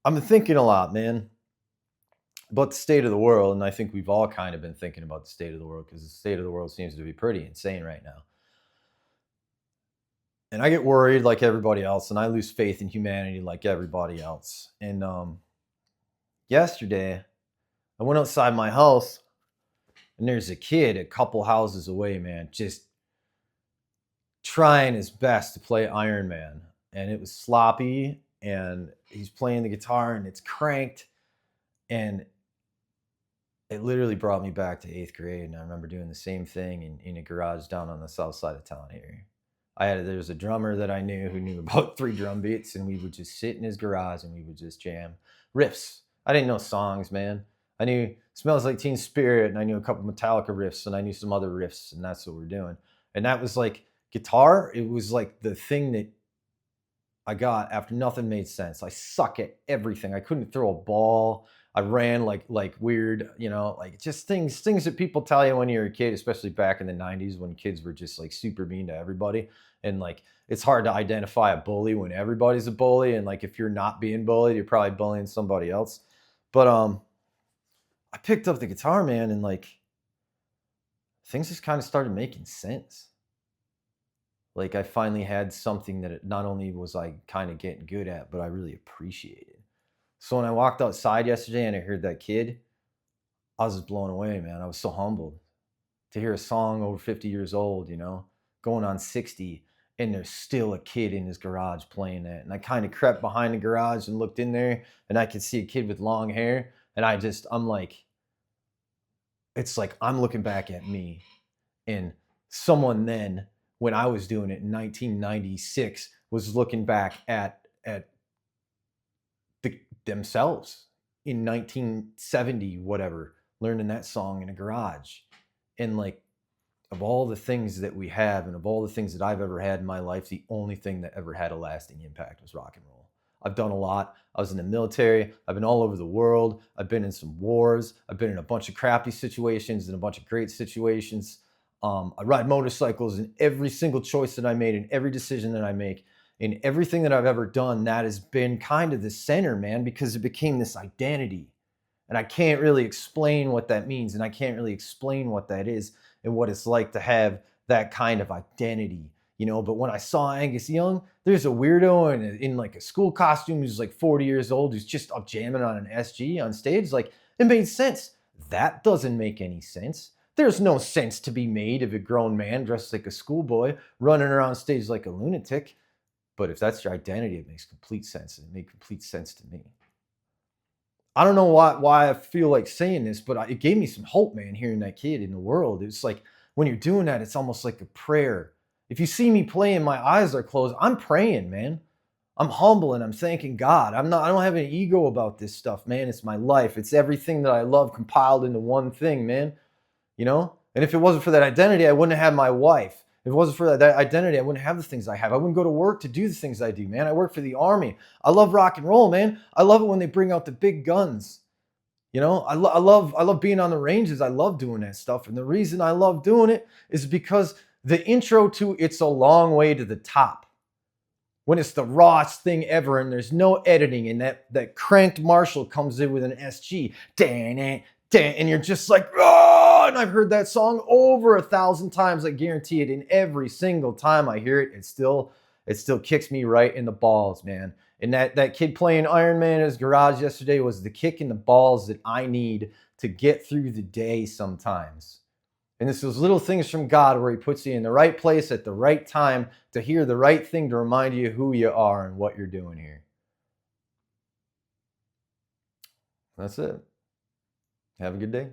I've been thinking a lot, man, about the state of the world, and I think we've all kind of been thinking about the state of the world because the state of the world seems to be pretty insane right now. And I get worried like everybody else, and I lose faith in humanity like everybody else. And yesterday, I went outside my house, and there's a kid a couple houses away, man, just trying his best to play Iron Man. And it was sloppy, and he's playing the guitar, and it's cranked, and it literally brought me back to 8th grade, and I remember doing the same thing in a garage down on the south side of town here. There was a drummer that I knew who knew about 3 drum beats, and we would just sit in his garage and we would just jam riffs. I didn't know songs, man. I knew Smells Like Teen Spirit, and I knew a couple Metallica riffs, and I knew some other riffs, and that's what we're doing. And that was like guitar. It was like the thing that I got after nothing made sense. I suck at everything. I couldn't throw a ball. I ran like weird, like just things that people tell you when you're a kid, especially back in the 90s when kids were just like super mean to everybody. And like it's hard to identify a bully when everybody's a bully, and like if you're not being bullied, you're probably bullying somebody else. But I picked up the guitar, man, and like things just kind of started making sense. Like I finally had something that not only was I kind of getting good at, but I really appreciated. So when I walked outside yesterday and I heard that kid, I was just blown away, man. I was so humbled to hear a song over 50 years old, going on 60, and there's still a kid in his garage playing that. And I kind of crept behind the garage and looked in there, and I could see a kid with long hair. And I'm like, it's like I'm looking back at me, and someone then, when I was doing it in 1996, was looking back at themselves in 1970, whatever, learning that song in a garage. And like, of all the things that we have and of all the things that I've ever had in my life, the only thing that ever had a lasting impact was rock and roll. I've done a lot. I was in the military. I've been all over the world. I've been in some wars. I've been in a bunch of crappy situations and a bunch of great situations. I ride motorcycles, and every single choice that I made and every decision that I make in everything that I've ever done, that has been kind of the center, man, because it became this identity. And I can't really explain what that means, and I can't really explain what that is and what it's like to have that kind of identity, But when I saw Angus Young, there's a weirdo in like a school costume who's like 40 years old who's just up jamming on an SG on stage. Like, it made sense. That doesn't make any sense. There's no sense to be made of a grown man dressed like a schoolboy running around stage like a lunatic. But if that's your identity, it makes complete sense. It made complete sense to me. I don't know why I feel like saying this, but it gave me some hope, man, hearing that kid in the world. It's like when you're doing that, it's almost like a prayer. If you see me playing, my eyes are closed, I'm praying, man. I'm humble and I'm thanking God. I don't have any ego about this stuff, man. It's my life. It's everything that I love compiled into one thing, man. And if it wasn't for that identity, I wouldn't have my wife. If it wasn't for that identity, I wouldn't have the things I have. I wouldn't go to work to do the things I do, man. I work for the Army. I love rock and roll, man. I love it when they bring out the big guns. I love being on the ranges. I love doing that stuff. And the reason I love doing it is because the intro to It's a Long Way to the Top, when it's the rawest thing ever and there's no editing, and that cranked Marshall comes in with an SG, and you're just like, oh, and I've heard that song over 1,000 times. I guarantee it. And every single time I hear it, it still kicks me right in the balls, man. And that kid playing Iron Man in his garage yesterday was the kick in the balls that I need to get through the day sometimes. And it's those little things from God where he puts you in the right place at the right time to hear the right thing to remind you who you are and what you're doing here. That's it. Have a good day.